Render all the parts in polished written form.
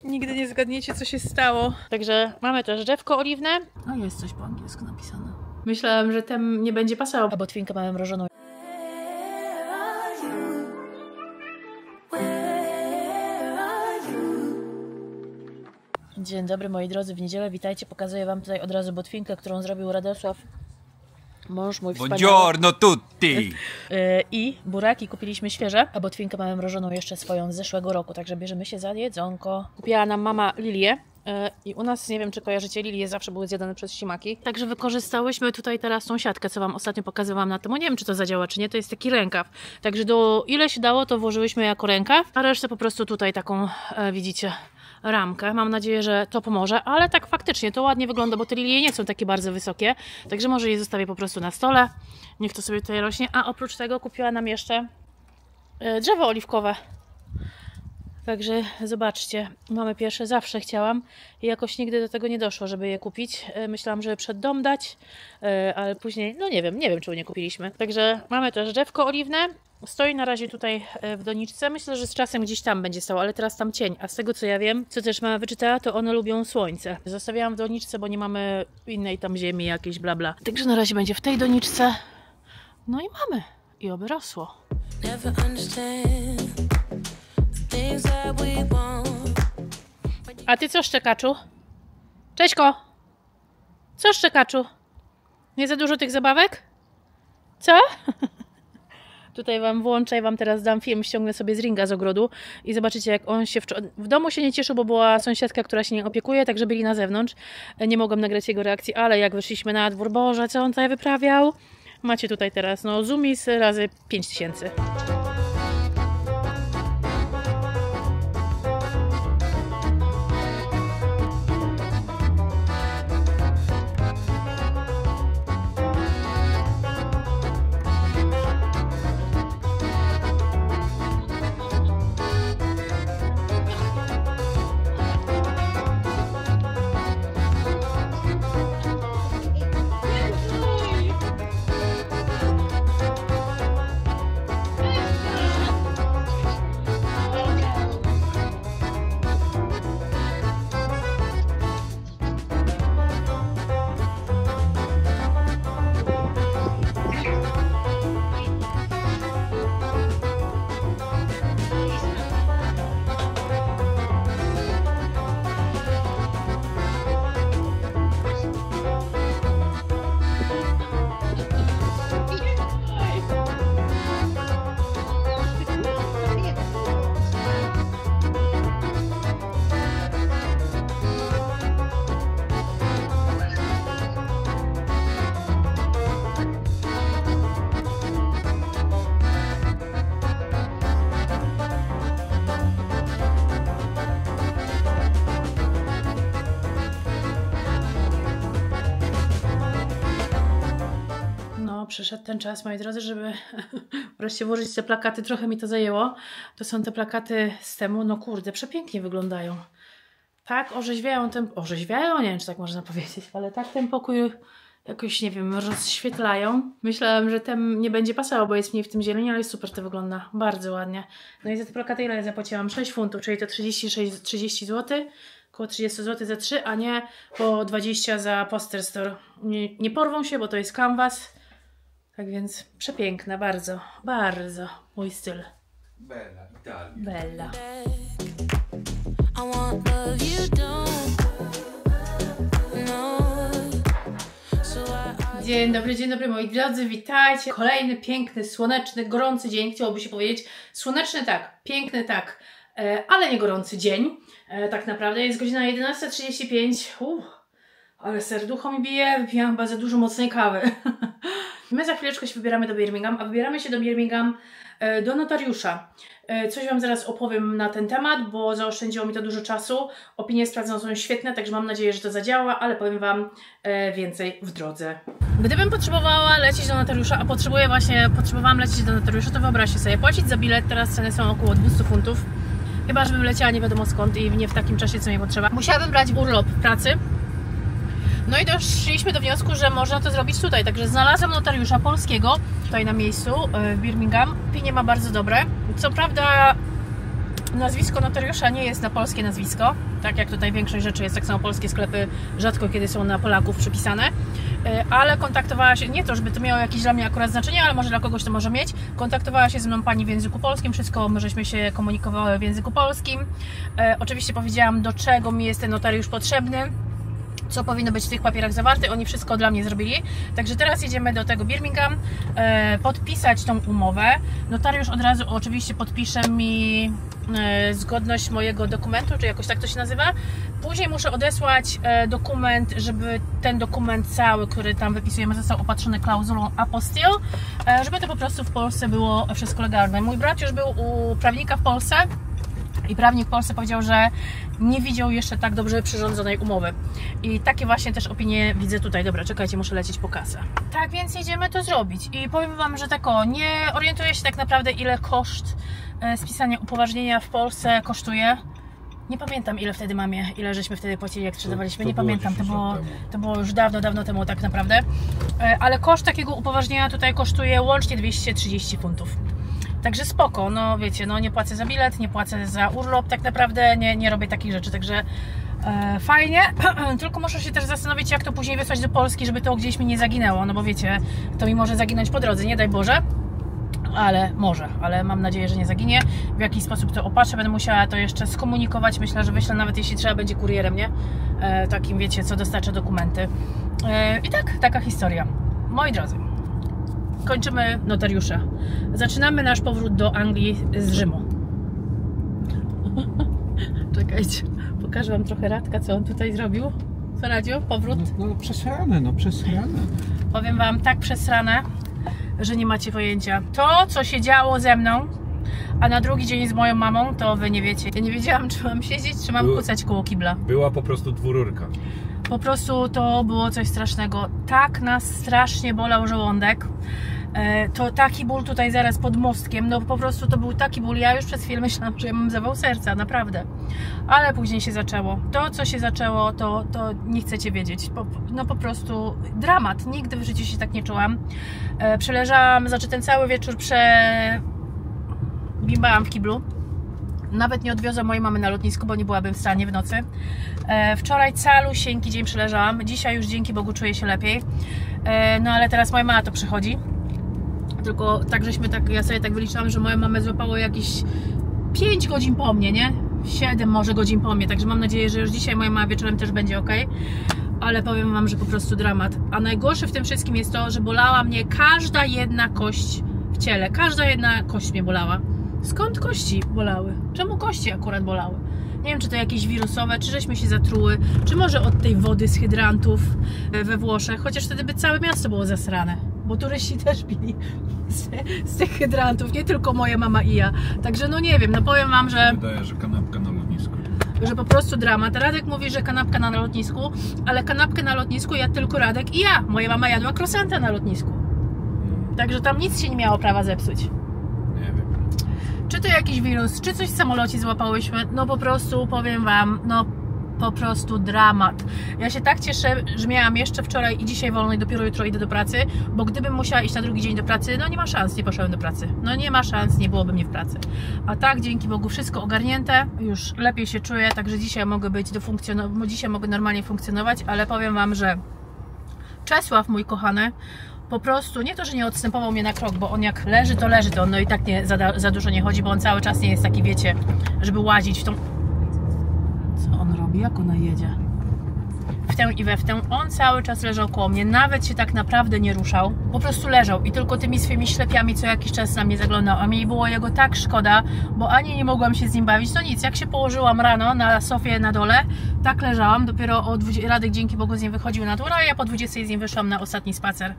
Nigdy nie zgadniecie, co się stało. Także mamy też drzewko oliwne. A jest coś po angielsku napisane. Myślałam, że tem nie będzie pasował. A botwinkę mamy mrożoną. Dzień dobry moi drodzy, w niedzielę witajcie. Pokazuję wam tutaj od razu botwinkę, którą zrobił Radosław, mąż mój wspaniały. Buongiorno tutti! I buraki kupiliśmy świeże, a botwinkę mamy mrożoną jeszcze swoją z zeszłego roku, także bierzemy się za jedzonko. Kupiła nam mama lilię i u nas, nie wiem czy kojarzycie, lilie zawsze były zjadane przez ślimaki. Także wykorzystałyśmy tutaj teraz tą siatkę, co wam ostatnio pokazywałam na tym. Nie wiem czy to zadziała czy nie, to jest taki rękaw. Także do ile się dało to włożyłyśmy jako rękaw, a resztę po prostu tutaj taką, widzicie, ramkę. Mam nadzieję, że to pomoże, ale tak faktycznie to ładnie wygląda, bo te lilie nie są takie bardzo wysokie, także może je zostawię po prostu na stole. Niech to sobie tutaj rośnie. A oprócz tego kupiła nam jeszcze drzewo oliwkowe. Także zobaczcie, mamy pierwsze, zawsze chciałam i jakoś nigdy do tego nie doszło, żeby je kupić. Myślałam, żeby przed dom dać, ale później, no nie wiem, czemu nie kupiliśmy. Także mamy też drzewko oliwne. Stoi na razie tutaj w doniczce. Myślę, że z czasem gdzieś tam będzie stało, ale teraz tam cień. A z tego co ja wiem, co też mama wyczytała, to one lubią słońce. Zostawiałam w doniczce, bo nie mamy innej tam ziemi jakiejś bla bla. Także na razie będzie w tej doniczce. No i mamy. I oby rosło. A ty co, szczekaczu? Cześćko! Co, szczekaczu? Nie za dużo tych zabawek? Co? Tutaj wam włączę i wam teraz dam film, ściągnę sobie z ringa z ogrodu i zobaczycie jak on się w domu się nie cieszył, bo była sąsiadka, która się nie opiekuje, także byli na zewnątrz. Nie mogłam nagrać jego reakcji, ale jak wyszliśmy na dwór, Boże, co on tutaj wyprawiał? Macie tutaj teraz, no, zoomis razy 5000. Przyszedł ten czas, moi drodzy, żeby wreszcie włożyć te plakaty. Trochę mi to zajęło. To są te plakaty z temu, no kurde, przepięknie wyglądają. Tak orzeźwiają orzeźwiają? Nie wiem, czy tak można powiedzieć, ale tak ten pokój jakoś, nie wiem, rozświetlają. Myślałam, że tem nie będzie pasował, bo jest mniej w tym zieleni, ale super to wygląda. Bardzo ładnie. No i za te plakaty ile ja zapłaciłam? 6 funtów, czyli to 30 zł. Około 30 zł za 3, a nie po 20 za poster store. Nie porwą się, bo to jest canvas. Tak więc przepiękna, bardzo, bardzo mój styl. Bella, Italia. Bella. Dzień dobry moi drodzy, witajcie. Kolejny piękny, słoneczny, gorący dzień, chciałoby się powiedzieć. Słoneczny tak, piękny tak, ale nie gorący dzień. Tak naprawdę jest godzina 11:35. Ale serducho mi bije, wypiłam chyba za dużo mocnej kawy. My za chwileczkę się wybieramy do Birmingham, a wybieramy się do Birmingham do notariusza. Coś wam zaraz opowiem na ten temat, bo zaoszczędziło mi to dużo czasu. Opinie sprawdzone są świetne, także mam nadzieję, że to zadziała, ale powiem wam więcej w drodze. Gdybym potrzebowała lecieć do notariusza, a potrzebowałam lecieć do notariusza, to wyobraźcie sobie, płacić za bilet, teraz ceny są około 200 funtów. Chyba, żebym leciała nie wiadomo skąd i nie w takim czasie, co mi potrzeba. Musiałabym brać urlop pracy. No i doszliśmy do wniosku, że można to zrobić tutaj, także znalazłam notariusza polskiego tutaj na miejscu w Birmingham. Opinie ma bardzo dobre. Co prawda nazwisko notariusza nie jest na polskie nazwisko, tak jak tutaj większość rzeczy jest, tak samo polskie sklepy rzadko kiedy są na Polaków przypisane, ale kontaktowała się, nie to żeby to miało jakieś dla mnie akurat znaczenie, ale może dla kogoś to może mieć, kontaktowała się ze mną pani w języku polskim, wszystko my żeśmy się komunikowały w języku polskim, oczywiście powiedziałam, do czego mi jest ten notariusz potrzebny, co powinno być w tych papierach zawarte, oni wszystko dla mnie zrobili. Także teraz jedziemy do tego Birmingham, podpisać tą umowę. Notariusz od razu oczywiście podpisze mi zgodność mojego dokumentu, czy jakoś tak to się nazywa. Później muszę odesłać dokument, żeby ten dokument cały, który tam wypisujemy, został opatrzony klauzulą apostille, żeby to po prostu w Polsce było wszystko legalne. Mój brat już był u prawnika w Polsce i prawnik w Polsce powiedział, że nie widział jeszcze tak dobrze przyrządzonej umowy. I takie właśnie też opinie widzę tutaj. Dobra, czekajcie, muszę lecieć po kasę. Tak więc jedziemy to zrobić. I powiem Wam, że tak nie orientuję się tak naprawdę, ile koszt spisania upoważnienia w Polsce kosztuje. Nie pamiętam, ile wtedy mamie, ile żeśmy wtedy płacili, jak sprzedawaliśmy. Nie pamiętam, to było już dawno temu tak naprawdę. Ale koszt takiego upoważnienia tutaj kosztuje łącznie 230 funtów. Także spoko, no wiecie, no nie płacę za bilet, nie płacę za urlop, tak naprawdę nie robię takich rzeczy, także fajnie, tylko muszę się też zastanowić, jak to później wysłać do Polski, żeby to gdzieś mi nie zaginęło, no bo wiecie, to mi może zaginąć po drodze, nie daj Boże, ale mam nadzieję, że nie zaginie. W jakiś sposób to opatrzę, będę musiała to jeszcze skomunikować, myślę, że wyślę nawet jeśli trzeba będzie kurierem, nie? Takim wiecie, co dostarcza dokumenty. I tak, taka historia. Moi drodzy, kończymy notariusza. Zaczynamy nasz powrót do Anglii z Rzymu. Czekajcie, pokażę Wam trochę Radka, co on tutaj zrobił. Co radził? Powrót? No przesrane. Powiem Wam, tak przesrane, że nie macie pojęcia. To, co się działo ze mną, a na drugi dzień z moją mamą, to Wy nie wiecie. Ja nie wiedziałam, czy mam siedzieć, czy mam kucać koło kibla. Była po prostu dwururka. Po prostu to było coś strasznego. Tak nas strasznie bolał żołądek. To taki ból tutaj zaraz pod mostkiem, no po prostu to był taki ból, ja już przez chwilę myślałam, że ja mam zawał serca, naprawdę, ale później się zaczęło, to co się zaczęło, to nie chcecie wiedzieć, no po prostu dramat, nigdy w życiu się tak nie czułam, przeleżałam, znaczy ten cały wieczór bimbałam w kiblu, nawet nie odwiozłam mojej mamy na lotnisku, bo nie byłabym w stanie w nocy. Wczoraj calusieńki dzień przeleżałam, dzisiaj już dzięki Bogu czuję się lepiej, no ale teraz moja mama to przychodzi. Tylko tak ja sobie tak wyliczyłam, że moją mamę złapało jakieś 5 godzin po mnie, nie? 7 może godzin po mnie, także mam nadzieję, że już dzisiaj moja mama wieczorem też będzie ok. Ale powiem Wam, że po prostu dramat. A najgorsze w tym wszystkim jest to, że bolała mnie każda jedna kość w ciele. Każda jedna kość mnie bolała. Skąd kości bolały? Czemu kości akurat bolały? Nie wiem, czy to jakieś wirusowe, czy żeśmy się zatruły, czy może od tej wody z hydrantów we Włoszech, chociaż wtedy by całe miasto było zasrane, bo turyści też pili z tych hydrantów, nie tylko moja mama i ja. Także no nie wiem, no powiem Wam, że... Wydaje, że kanapka na lotnisku. Że po prostu dramat. Radek mówi, że kanapka na lotnisku, ale kanapkę na lotnisku jadł tylko Radek i ja. Moja mama jadła croissanta na lotnisku. Także tam nic się nie miało prawa zepsuć. Nie wiem. Czy to jakiś wirus, czy coś w samolocie złapałyśmy, no po prostu powiem Wam, no po prostu dramat. Ja się tak cieszę, że miałam jeszcze wczoraj i dzisiaj wolno i dopiero jutro idę do pracy, bo gdybym musiała iść na drugi dzień do pracy, no nie ma szans, nie poszedłem do pracy. No nie ma szans, nie byłoby mnie w pracy. A tak, dzięki Bogu, wszystko ogarnięte, już lepiej się czuję, także dzisiaj mogę dzisiaj mogę normalnie funkcjonować, ale powiem Wam, że Czesław, mój kochany, po prostu, nie to, że nie odstępował mnie na krok, bo on jak leży, to on no i tak nie, za dużo nie chodzi, bo on cały czas nie jest taki, wiecie, żeby łazić w tą... Co on robi? Jak ona jedzie? W tę i we w tę. On cały czas leżał koło mnie, nawet się tak naprawdę nie ruszał. Po prostu leżał i tylko tymi swymi ślepiami co jakiś czas na mnie zaglądał, a mi było jego tak szkoda, bo ani nie mogłam się z nim bawić, no nic, jak się położyłam rano na sofie na dole, tak leżałam, dopiero o 20, Radek dzięki Bogu z nim wychodził na dół, a ja po 20 z nim wyszłam na ostatni spacer,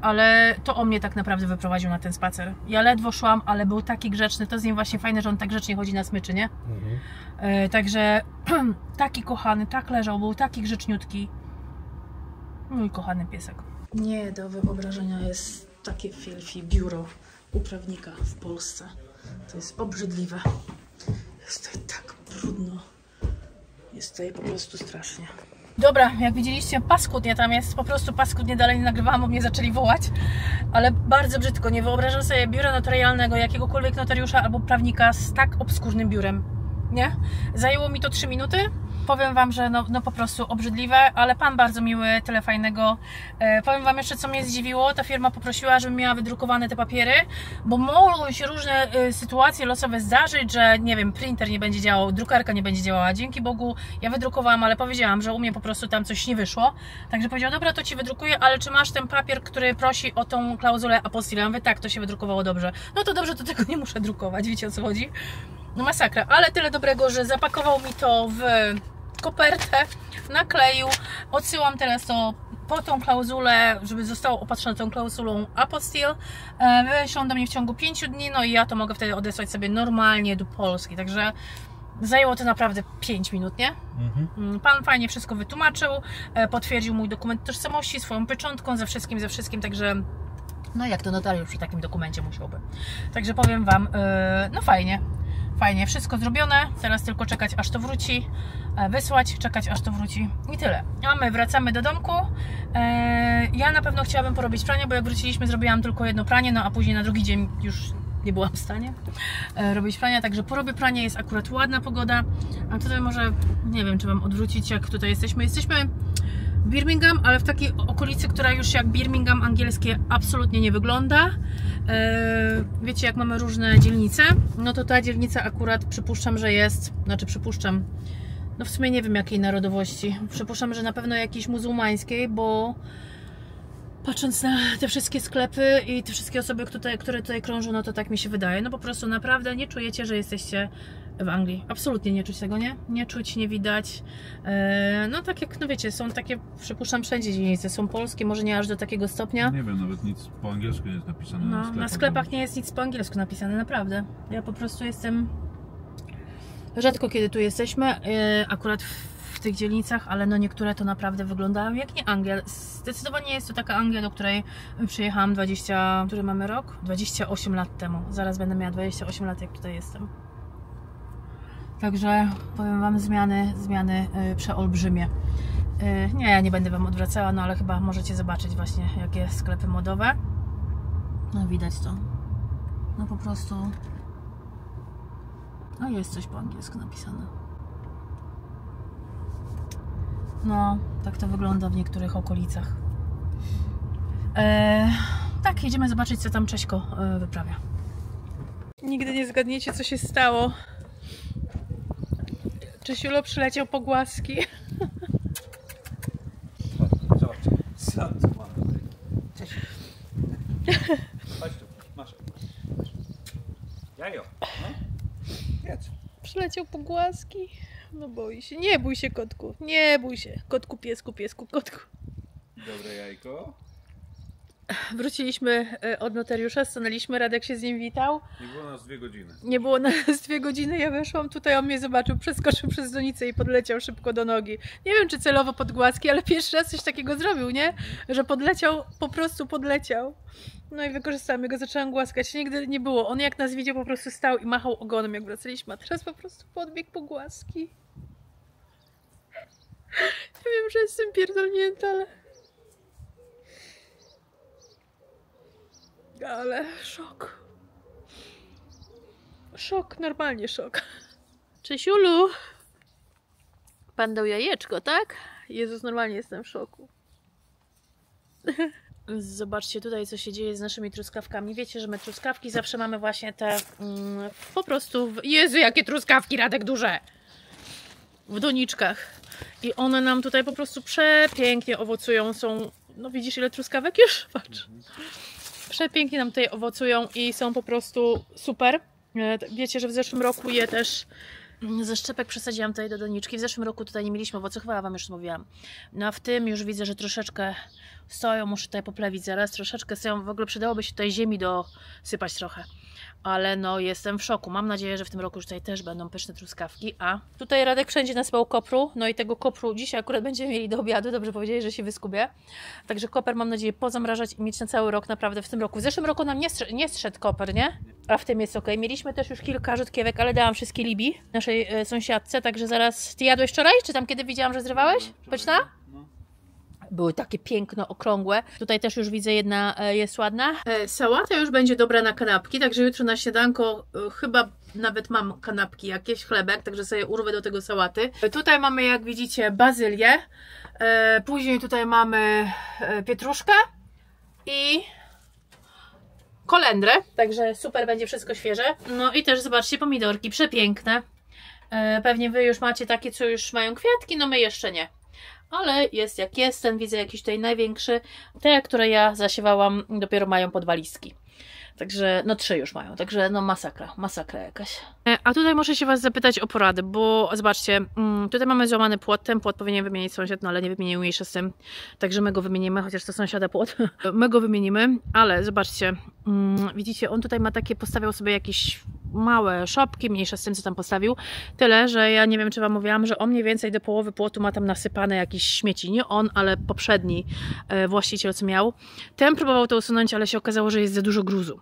ale to on mnie tak naprawdę wyprowadził na ten spacer. Ja ledwo szłam, ale był taki grzeczny, to z nim właśnie fajne, że on tak grzecznie chodzi na smyczy, nie? Także taki kochany, tak leżał, był taki grzeczniutki. Mój kochany piesek. Nie do wyobrażenia jest takie filfi biuro u prawnika w Polsce. To jest obrzydliwe. Jest tutaj tak brudno. Jest tutaj po prostu strasznie. Dobra, jak widzieliście, paskudnie tam jest, po prostu paskudnie, dalej nie nagrywałam, bo mnie zaczęli wołać, ale bardzo brzydko. Nie wyobrażam sobie biura notarialnego, jakiegokolwiek notariusza albo prawnika z tak obskurnym biurem, nie? Zajęło mi to 3 minuty. Powiem Wam, że no po prostu obrzydliwe, ale pan bardzo miły, tyle fajnego. Powiem Wam jeszcze, co mnie zdziwiło. Ta firma poprosiła, żebym miała wydrukowane te papiery, bo mogą się różne sytuacje losowe zdarzyć, że nie wiem, printer nie będzie działał, drukarka nie będzie działała. Dzięki Bogu ja wydrukowałam, ale powiedziałam, że u mnie po prostu tam coś nie wyszło. Także powiedział, dobra, to Ci wydrukuję, ale czy masz ten papier, który prosi o tą klauzulę apostille? Ja mówię, tak, to się wydrukowało dobrze. No to dobrze, to tego nie muszę drukować, wiecie o co chodzi? No masakra, ale tyle dobrego, że zapakował mi to w kopertę, nakleił, odsyłam teraz to po tą klauzulę, żeby zostało opatrzone tą klauzulą apostille. Wyślą do mnie w ciągu 5 dni, no i ja to mogę wtedy odesłać sobie normalnie do Polski, także zajęło to naprawdę 5 minut, nie? Pan fajnie wszystko wytłumaczył, potwierdził mój dokument tożsamości, swoją pieczątką, ze wszystkim, także no jak to notariusz przy takim dokumencie musiałby. Także powiem Wam, no fajnie, wszystko zrobione, teraz tylko czekać aż to wróci, wysłać, czekać aż to wróci i tyle. A my wracamy do domku. Ja na pewno chciałabym porobić pranie, bo jak wróciliśmy zrobiłam tylko jedno pranie, no a później na drugi dzień już nie byłam w stanie robić prania, także porobię pranie, jest akurat ładna pogoda, a tutaj może, nie wiem czy Wam odwrócić jak tutaj jesteśmy. Jesteśmy w Birmingham, ale w takiej okolicy, która już jak Birmingham angielskie absolutnie nie wygląda. Wiecie, jak mamy różne dzielnice, no to ta dzielnica akurat przypuszczam, że jest, no w sumie nie wiem jakiej narodowości, przypuszczam, że na pewno jakiejś muzułmańskiej, bo patrząc na te wszystkie sklepy i te wszystkie osoby, które tutaj krążą, no to tak mi się wydaje, no po prostu naprawdę nie czujecie, że jesteście w Anglii. Absolutnie nie czuć tego, nie? Nie czuć, nie widać. No tak jak, no wiecie, są takie, przypuszczam, wszędzie dzielnice. Są polskie, może nie aż do takiego stopnia. Nie wiem, nawet nic po angielsku nie jest napisane na sklepach. Na sklepach nie jest nic po angielsku napisane, naprawdę. Ja po prostu jestem... Rzadko kiedy tu jesteśmy, akurat w tych dzielnicach, ale no niektóre to naprawdę wyglądają jak nie Anglia. Zdecydowanie jest to taka Anglia, do której przyjechałam który mamy rok? 28 lat temu. Zaraz będę miała 28 lat, jak tutaj jestem. Także powiem Wam, zmiany przeolbrzymie. Nie, ja nie będę Wam odwracała, no ale chyba możecie zobaczyć właśnie jakie sklepy modowe. No widać to. No po prostu... No jest coś po angielsku napisane. No, tak to wygląda w niektórych okolicach. Tak, jedziemy zobaczyć, co tam Cześko wyprawia. Nigdy nie zgadniecie, co się stało. Czesiulo przyleciał po głaski. Cześć. Chodź tu, masz. Jajo. No. Jedz. Przyleciał po głaski. No boi się. Nie bój się, kotku. Nie bój się. Kotku, piesku, kotku. Dobre jajko. Wróciliśmy od notariusza, stanęliśmy, Radek się z nim witał. Nie było nas 2 godziny. Nie było nas 2 godziny, ja weszłam, tutaj on mnie zobaczył, przeskoczył przez donicę i podleciał szybko do nogi. Nie wiem, czy celowo pod głaski, ale pierwszy raz coś takiego zrobił, nie? Że podleciał, po prostu podleciał. No i wykorzystałam go, zaczęłam głaskać. Nigdy nie było. On jak nas widział, po prostu stał i machał ogonem, jak wracaliśmy, a teraz po prostu podbiegł po głaski. Ja wiem, że jestem pierdolnięta, ale szok. Szok, normalnie szok. Czesiulu! Pan dał jajeczko, tak? Jezus, normalnie jestem w szoku. Zobaczcie tutaj, co się dzieje z naszymi truskawkami. Wiecie, że my truskawki zawsze mamy właśnie te po prostu... Jezu, jakie truskawki, Radek, duże! W doniczkach. I one nam tutaj po prostu przepięknie owocują. Są... No widzisz, ile truskawek już? Patrz. Przepięknie nam tutaj owocują i są po prostu super. Wiecie, że w zeszłym roku je też ze szczepek przesadziłam tutaj do doniczki. W zeszłym roku tutaj nie mieliśmy owoców, chyba Wam już mówiłam. No a w tym już widzę, że troszeczkę stoją, muszę tutaj poplewić zaraz, troszeczkę stoją, w ogóle przydałoby się tutaj ziemi dosypać trochę. ale no jestem w szoku. Mam nadzieję, że w tym roku już tutaj też będą pyszne truskawki, a tutaj Radek wszędzie nasypał kopru, no i tego kopru dzisiaj akurat będziemy mieli do obiadu, dobrze powiedzieli, że się wyskubię. Także koper mam nadzieję pozamrażać i mieć na cały rok naprawdę w tym roku. W zeszłym roku nam nie zszedł koper, nie? A w tym jest ok. Mieliśmy też już kilka rzutkiewek, ale dałam wszystkie Libi, naszej sąsiadce, także zaraz... Ty jadłeś wczoraj? Czy tam kiedy widziałam, że zrywałeś? Pyszna? Były takie piękno, okrągłe. Tutaj też już widzę, jedna jest ładna. Sałata już będzie dobra na kanapki, także jutro na śniadanko chyba nawet mam kanapki jakieś, chlebek, także sobie urwę do tego sałaty. Tutaj mamy, jak widzicie, bazylię. Później tutaj mamy pietruszkę i kolendrę, także super, będzie wszystko świeże. No i też zobaczcie, pomidorki, przepiękne. Pewnie wy już macie takie, co już mają kwiatki, no my jeszcze nie. Ale jest jak jest, ten widzę jakiś tutaj największy. Te, które ja zasiewałam, dopiero mają podwalistki. Także, no 3 już mają, także no masakra jakaś. A tutaj muszę się was zapytać o porady, bo zobaczcie, tutaj mamy złamany płot, ten płot powinien wymienić sąsiad, no ale nie wymienił mniejsza z tym, także my go wymienimy, chociaż to sąsiada płot. My go wymienimy, ale zobaczcie, widzicie, on tutaj ma takie, postawiał sobie jakieś małe szopki, mniejsze z tym, co tam postawił. Tyle, że ja nie wiem, czy wam mówiłam, że on mniej więcej do połowy płotu ma tam nasypane jakieś śmieci. Nie on, ale poprzedni właściciel, co miał. Ten próbował to usunąć, ale się okazało, że jest za dużo gruzu.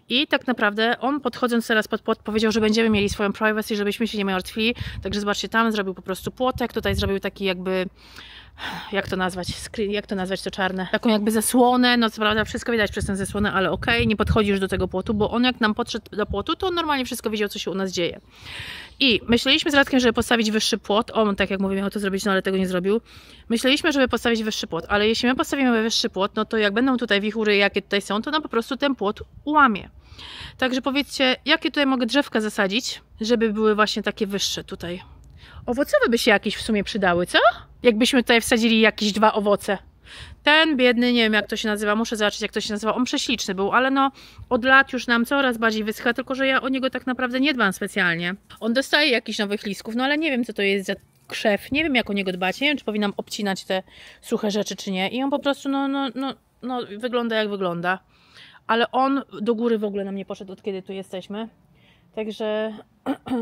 I tak naprawdę on, podchodząc teraz pod płot, powiedział, że będziemy mieli swoją privacy, żebyśmy się nie martwili. Także zobaczcie, tam zrobił po prostu płotek, tutaj zrobił taki jakby... Jak to nazwać? Jak to nazwać to czarne? Taką jakby zasłonę, no co prawda wszystko widać przez tę zasłonę, ale okej, nie podchodzi już do tego płotu, bo on jak nam podszedł do płotu, to on normalnie wszystko wiedział, co się u nas dzieje. I myśleliśmy z Radkiem, żeby postawić wyższy płot, on tak jak mówię, miał to zrobić, no ale tego nie zrobił. Myśleliśmy, żeby postawić wyższy płot, ale jeśli my postawimy wyższy płot, no to jak będą tutaj wichury, jakie tutaj są, to nam po prostu ten płot ułamie. Także powiedzcie, jakie tutaj mogę drzewka zasadzić, żeby były właśnie takie wyższe tutaj. Owocowe by się jakieś w sumie przydały, co? Jakbyśmy tutaj wsadzili jakieś 2 owoce. Ten biedny, nie wiem jak to się nazywa, muszę zobaczyć jak to się nazywa. On prześliczny był, ale no od lat już nam coraz bardziej wyschła, tylko że ja o niego tak naprawdę nie dbam specjalnie. On dostaje jakichś nowych listków, no ale nie wiem co to jest za krzew, nie wiem jak o niego dbać, nie wiem czy powinnam obcinać te suche rzeczy czy nie. I on po prostu no wygląda jak wygląda. Ale on do góry w ogóle nam nie poszedł od kiedy tu jesteśmy. Także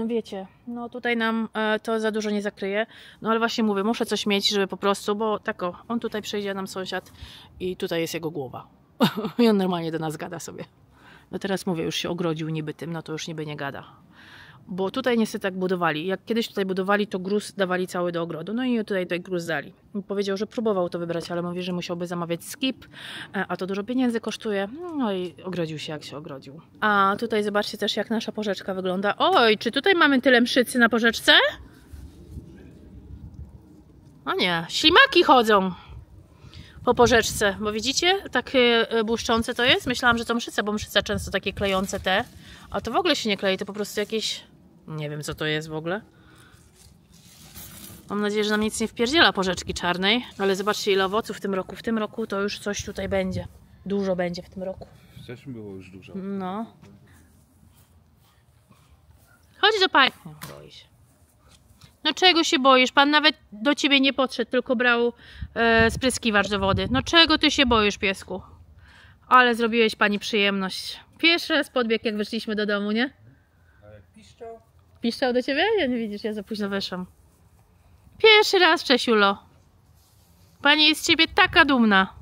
wiecie, no tutaj nam to za dużo nie zakryje. No ale właśnie mówię, muszę coś mieć, żeby po prostu, bo tak o, on tutaj przejdzie nam sąsiad i tutaj jest jego głowa. I on normalnie do nas gada sobie. No teraz mówię, już się ogrodził niby tym, no to już niby nie gada. Bo tutaj niestety tak budowali. Jak kiedyś tutaj budowali, to gruz dawali cały do ogrodu. No i tutaj gruz dali. I powiedział, że próbował to wybrać, ale mówi, że musiałby zamawiać skip, a to dużo pieniędzy kosztuje. No i ogrodził się jak się ogrodził. A tutaj zobaczcie też jak nasza porzeczka wygląda. Oj, czy tutaj mamy tyle mszycy na porzeczce? O nie, ślimaki chodzą po porzeczce, bo widzicie, takie błyszczące to jest. Myślałam, że to mszyca, bo mszyca często takie klejące te, a to w ogóle się nie klei, to po prostu jakieś, nie wiem co to jest w ogóle. Mam nadzieję, że nam nic nie wpierdziela porzeczki czarnej, ale zobaczcie ile owoców w tym roku. W tym roku to już coś tutaj będzie. Dużo będzie w tym roku. W zeszłym było już dużo. No. Chodź do pani. Boi się. No czego się boisz? Pan nawet do ciebie nie podszedł, tylko brał spryskiwacz do wody. No czego ty się boisz, piesku? Ale zrobiłeś pani przyjemność. Pierwszy raz podbiegł, jak wyszliśmy do domu, nie? A jak piszczał? Piszczał do ciebie? Ja nie widzisz, ja za późno wyszłam. Pierwszy raz, Czesiulo. Pani jest z ciebie taka dumna.